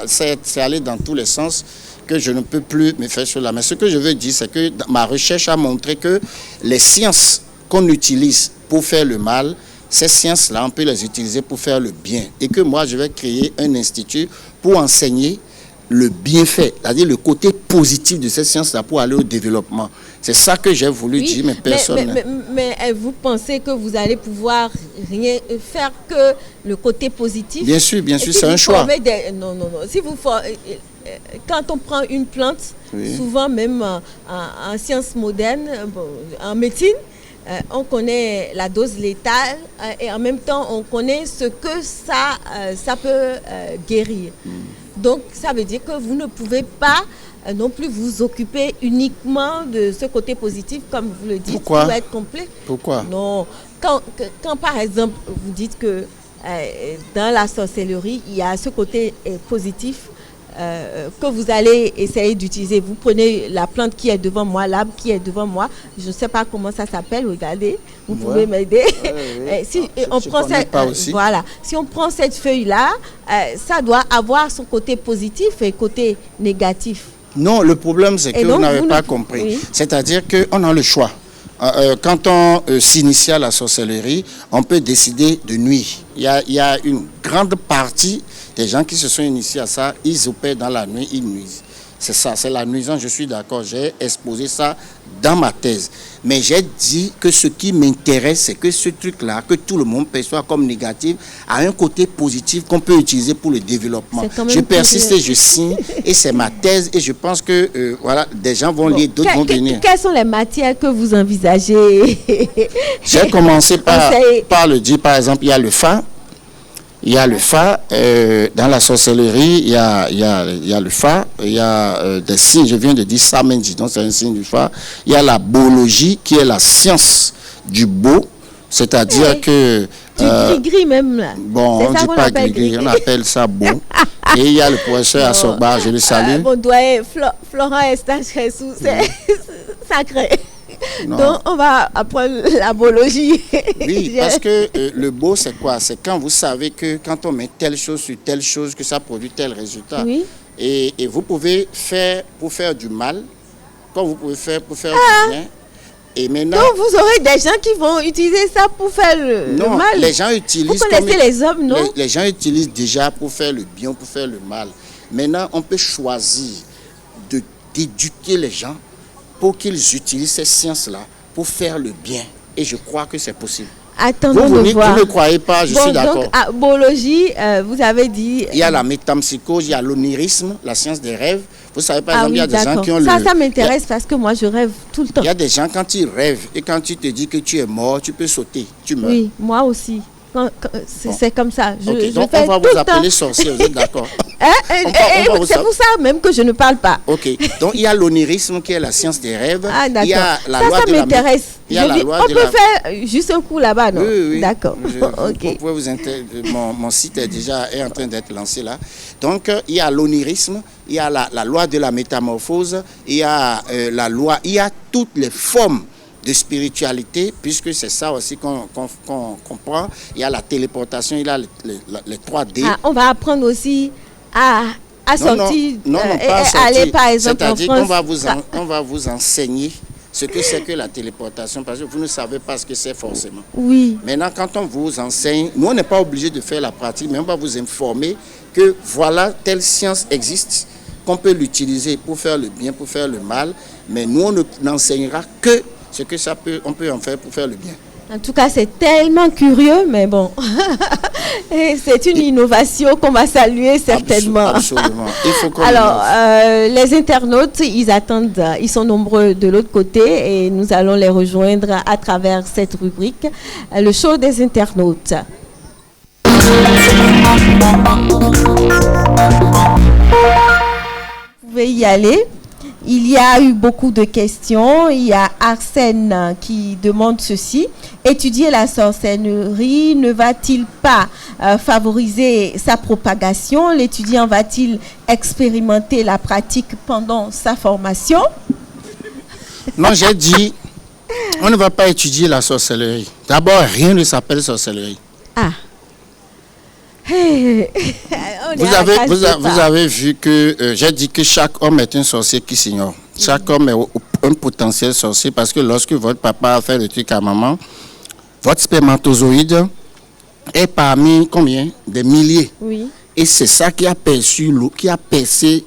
c'est allé dans tous les sens que je ne peux plus me faire cela. Mais ce que je veux dire, c'est que ma recherche a montré que les sciences qu'on utilise pour faire le mal, ces sciences-là, on peut les utiliser pour faire le bien. Et que moi, je vais créer un institut pour enseigner le bienfait, c'est-à-dire le côté positif de ces sciences-là pour aller au développement. C'est ça que j'ai voulu dire, mais personne... Mais vous pensez que vous allez pouvoir rien faire que le côté positif? Bien sûr, c'est un choix. Non. Si vous quand on prend une plante, souvent même en sciences modernes, en médecine, on connaît la dose létale et en même temps on connaît ce que ça peut guérir. Donc ça veut dire que vous ne pouvez pas non plus vous occuper uniquement de ce côté positif comme vous le dites. Pourquoi? Ça doit être complet. Pourquoi? Non, quand par exemple vous dites que dans la sorcellerie il y a ce côté positif, que vous allez essayer d'utiliser. Vous prenez la plante qui est devant moi, l'arbre qui est devant moi, je ne sais pas comment ça s'appelle, regardez, vous pouvez m'aider. Si on prend cette feuille-là, ça doit avoir son côté positif et côté négatif. Non, le problème c'est que vous n'avez pas compris. Oui. C'est-à-dire qu'on a le choix. Quand on s'initie à la sorcellerie, on peut décider de nuire. Il y a une grande partie des gens qui se sont initiés à ça, ils opèrent dans la nuit, ils nuisent. C'est ça, c'est la nuisance, je suis d'accord. J'ai exposé ça dans ma thèse. Mais j'ai dit que ce qui m'intéresse, c'est que ce truc-là, que tout le monde perçoit comme négatif, a un côté positif qu'on peut utiliser pour le développement. Je persiste et je signe, et c'est ma thèse, et je pense que voilà, des gens vont lire, d'autres vont venir. Quelles sont les matières que vous envisagez? J'ai commencé par le dire, par exemple, il y a le fa. Il y a le fa, dans la sorcellerie, il y a le fa, il y a des signes, je viens de dire Samenji, donc c'est un signe du fa. Il y a la boologie, qui est la science du beau, c'est-à-dire que... Du gris-gris même là. Bon, on ne dit pas gris-gris, on appelle ça beau. Et il y a le professeur Assoba, je le salue. Mon doyen, Florent Estache, c'est sacré. Non. Donc, on va apprendre la biologie. Oui, parce que le beau, c'est quoi? C'est quand vous savez que quand on met telle chose sur telle chose, que ça produit tel résultat. Oui. Et vous pouvez faire pour faire du mal, comme vous pouvez faire pour faire du bien. Et maintenant, donc, vous aurez des gens qui vont utiliser ça pour faire le mal. Les gens utilisent... Vous connaissez les hommes, non? Les gens utilisent déjà pour faire le bien, pour faire le mal. Maintenant, on peut choisir d'éduquer les gens pour qu'ils utilisent ces sciences-là pour faire le bien. Et je crois que c'est possible. Attendons Vous de voir. ne croyez pas, je suis d'accord. Donc, à biologie, vous avez dit... Il y a la métempsychose, il y a l'onirisme, la science des rêves. Vous savez, par exemple, oui, il y a des gens qui ont Ça m'intéresse parce que moi, je rêve tout le temps. Il y a des gens, quand ils rêvent et quand tu te dis que tu es mort, tu peux sauter, tu meurs. Oui, moi aussi. C'est comme ça. Donc, on va vous appeler sorcier, vous êtes d'accord? C'est pour ça même que je ne parle pas. Ok. Donc, il y a l'onirisme qui est la science des rêves. Ah, d'accord. Il y a la loi ça m'intéresse. On peut faire juste un coup là-bas, non? Oui. D'accord. Okay. Mon site est en train d'être lancé là. Donc, il y a l'onirisme, il y a la loi de la métamorphose, il y a la loi, il y a toutes les formes de spiritualité, puisque c'est ça aussi qu'on comprend. Il y a la téléportation, il y a les 3D. Ah, on va apprendre aussi à sortir, pas sortir. Aller par exemple en France. C'est-à-dire qu'on va vous enseigner ce que c'est que la téléportation, parce que vous ne savez pas ce que c'est forcément. Oui. Maintenant, quand on vous enseigne, nous on n'est pas obligé de faire la pratique, mais on va vous informer que voilà, telle science existe, qu'on peut l'utiliser pour faire le bien, pour faire le mal, mais nous on n'enseignera que ce que on peut en faire pour faire le bien. En tout cas, c'est tellement curieux, mais bon, c'est une innovation qu'on va saluer certainement. Absolument. Il faut qu'on Alors, les internautes, ils attendent, ils sont nombreux de l'autre côté et nous allons les rejoindre à travers cette rubrique, le show des internautes. Vous pouvez y aller. Il y a eu beaucoup de questions. Il y a Arsène qui demande ceci. Étudier la sorcellerie ne va-t-il pas favoriser sa propagation? L'étudiant va-t-il expérimenter la pratique pendant sa formation? Non, j'ai dit, on ne va pas étudier la sorcellerie. D'abord, rien ne s'appelle sorcellerie. Ah. Vous avez vu que j'ai dit que chaque homme est un sorcier qui s'ignore. Chaque homme est un potentiel sorcier parce que lorsque votre papa a fait le truc à maman, votre spermatozoïde est parmi combien? Des milliers. Oui. Et c'est ça qui a percé,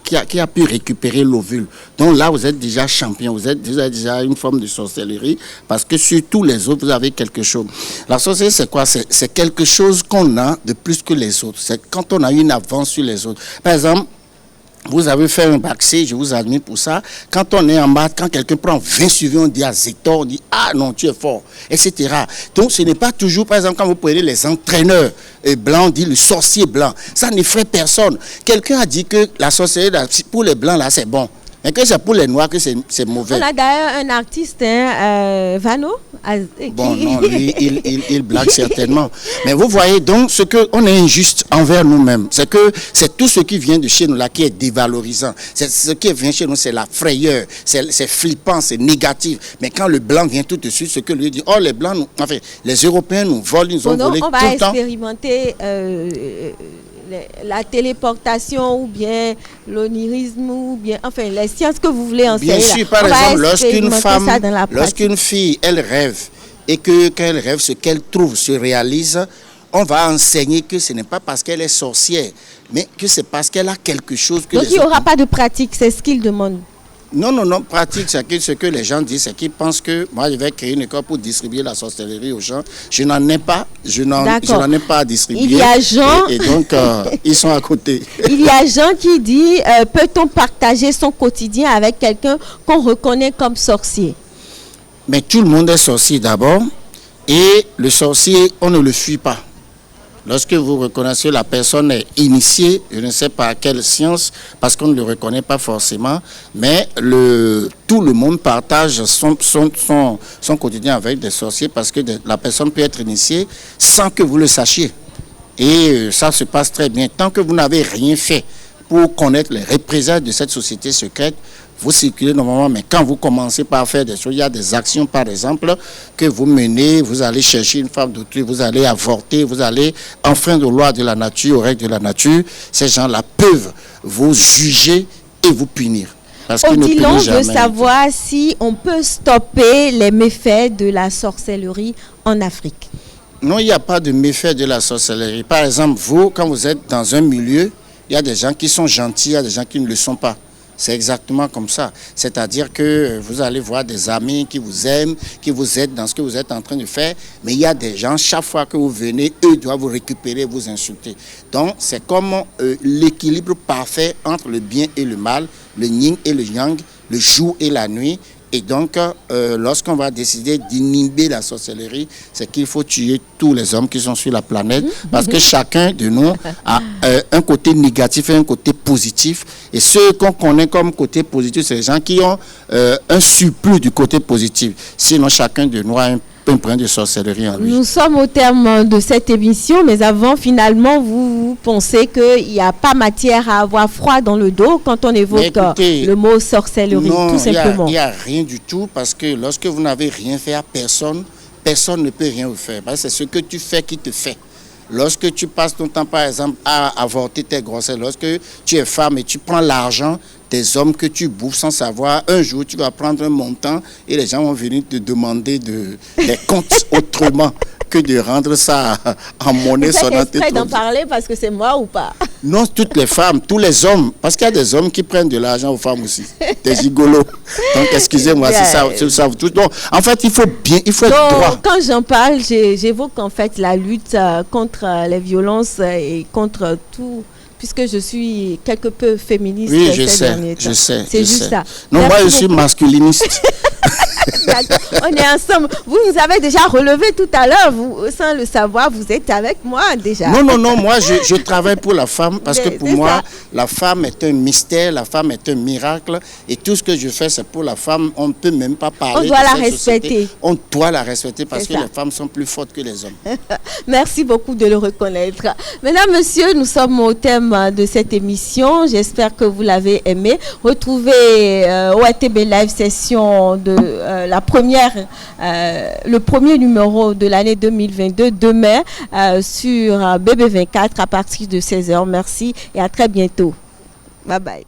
qui a pu récupérer l'ovule. Donc là, vous êtes déjà champion, vous êtes déjà une forme de sorcellerie, parce que sur tous les autres, vous avez quelque chose. La sorcellerie, c'est quoi? C'est quelque chose qu'on a de plus que les autres. C'est quand on a une avance sur les autres. Par exemple, vous avez fait un bac C, je vous admire pour ça. Quand on est en maths, quand quelqu'un prend 20 suivis, on dit à Zector, on dit « Ah non, tu es fort », etc. Donc ce n'est pas toujours, par exemple, quand vous prenez les entraîneurs blancs, on dit le sorcier blanc. Ça n'effraie personne. Quelqu'un a dit que la sorcellerie, pour les blancs, là, c'est bon. Mais que c'est pour les noirs que c'est mauvais. On a d'ailleurs un artiste, Vano. Bon, non, lui, il blague certainement. Mais vous voyez, donc, ce qu'on est injuste envers nous-mêmes, c'est que c'est tout ce qui vient de chez nous là qui est dévalorisant. Ce qui vient chez nous, c'est la frayeur, c'est flippant, c'est négatif. Mais quand le blanc vient tout de suite, ce que lui dit, oh, les blancs, enfin, les Européens nous volent, ils ont volé tout le temps. On va expérimenter la téléportation ou bien l'onirisme ou bien, enfin, les sciences que vous voulez enseigner. Bien sûr, par exemple, lorsqu'une fille, elle rêve et que quand elle rêve, ce qu'elle trouve se réalise, on va enseigner que ce n'est pas parce qu'elle est sorcière, mais que c'est parce qu'elle a quelque chose que... Donc il n'y aura pas de pratique, c'est ce qu'il demande. Non, pratique, c'est ce que les gens disent, c'est qu'ils pensent que moi je vais créer une école pour distribuer la sorcellerie aux gens. Je n'en ai pas, je n'en ai pas à distribuer. Il y a Jean... Et donc, ils sont à côté. Il y a Jean qui dit, peut-on partager son quotidien avec quelqu'un qu'on reconnaît comme sorcier? Mais tout le monde est sorcier d'abord, et le sorcier, on ne le fuit pas. Lorsque vous reconnaissez la personne est initiée, je ne sais pas à quelle science, parce qu'on ne le reconnaît pas forcément, mais tout le monde partage son quotidien avec des sorciers parce que la personne peut être initiée sans que vous le sachiez. Et ça se passe très bien. Tant que vous n'avez rien fait pour connaître les représailles de cette société secrète, vous circulez normalement, mais quand vous commencez par faire des choses, il y a des actions par exemple que vous menez, vous allez chercher une femme d'autrui, vous allez avorter, vous allez enfreindre aux lois de la nature, aux règles de la nature, ces gens-là peuvent vous juger et vous punir. Odilon veut savoir si on peut stopper les méfaits de la sorcellerie en Afrique. Non, il n'y a pas de méfaits de la sorcellerie. Par exemple, vous, quand vous êtes dans un milieu, il y a des gens qui sont gentils, il y a des gens qui ne le sont pas. C'est exactement comme ça. C'est-à-dire que vous allez voir des amis qui vous aiment, qui vous aident dans ce que vous êtes en train de faire, mais il y a des gens, chaque fois que vous venez, eux doivent vous récupérer, vous insulter. Donc, c'est comme l'équilibre parfait entre le bien et le mal, le yin et le yang, le jour et la nuit. Et donc, lorsqu'on va décider d'inhiber la sorcellerie, c'est qu'il faut tuer tous les hommes qui sont sur la planète, parce que chacun de nous a un côté négatif et un côté positif. Et ceux qu'on connaît comme côté positif, c'est les gens qui ont un surplus du côté positif. Sinon, chacun de nous a un brin de sorcellerie en lui. Nous sommes au terme de cette émission, mais avant, finalement, vous pensez qu'il n'y a pas matière à avoir froid dans le dos quand on évoque écoutez, le mot sorcellerie, non, tout simplement. Il n'y a rien du tout, parce que lorsque vous n'avez rien fait à personne, personne ne peut rien vous faire. C'est ce que tu fais qui te fait. Lorsque tu passes ton temps, par exemple, à avorter tes grossesses, lorsque tu es femme et tu prends l'argent des hommes que tu bouffes sans savoir, un jour tu vas prendre un montant et les gens vont venir te demander des comptes autrement que de rendre ça en monnaie sonnante. Vous faites exprès d'en parler parce que c'est moi ou pas? Non, toutes les femmes, tous les hommes, parce qu'il y a des hommes qui prennent de l'argent aux femmes aussi, des gigolos. Donc excusez-moi, c'est ça. Donc, en fait, il faut être droit. Quand j'en parle, j'évoque en fait la lutte contre les violences et contre tout. Puisque je suis quelque peu féministe. Oui, je sais. C'est juste ça. Non, moi, je suis masculiniste. On est ensemble. Vous avez déjà relevé tout à l'heure, vous, sans le savoir, vous êtes avec moi déjà. Non, moi, je travaille pour la femme parce que pour moi, la femme est un mystère, la femme est un miracle. Et tout ce que je fais, c'est pour la femme. On ne peut même pas parler. On doit la respecter. On doit la respecter parce que les femmes sont plus fortes que les hommes. Merci beaucoup de le reconnaître. Mesdames, messieurs, nous sommes au thème de cette émission. J'espère que vous l'avez aimé. Retrouvez OATB Live Session de le premier numéro de l'année 2022 demain sur BB24 à partir de 16h. Merci et à très bientôt. Bye bye.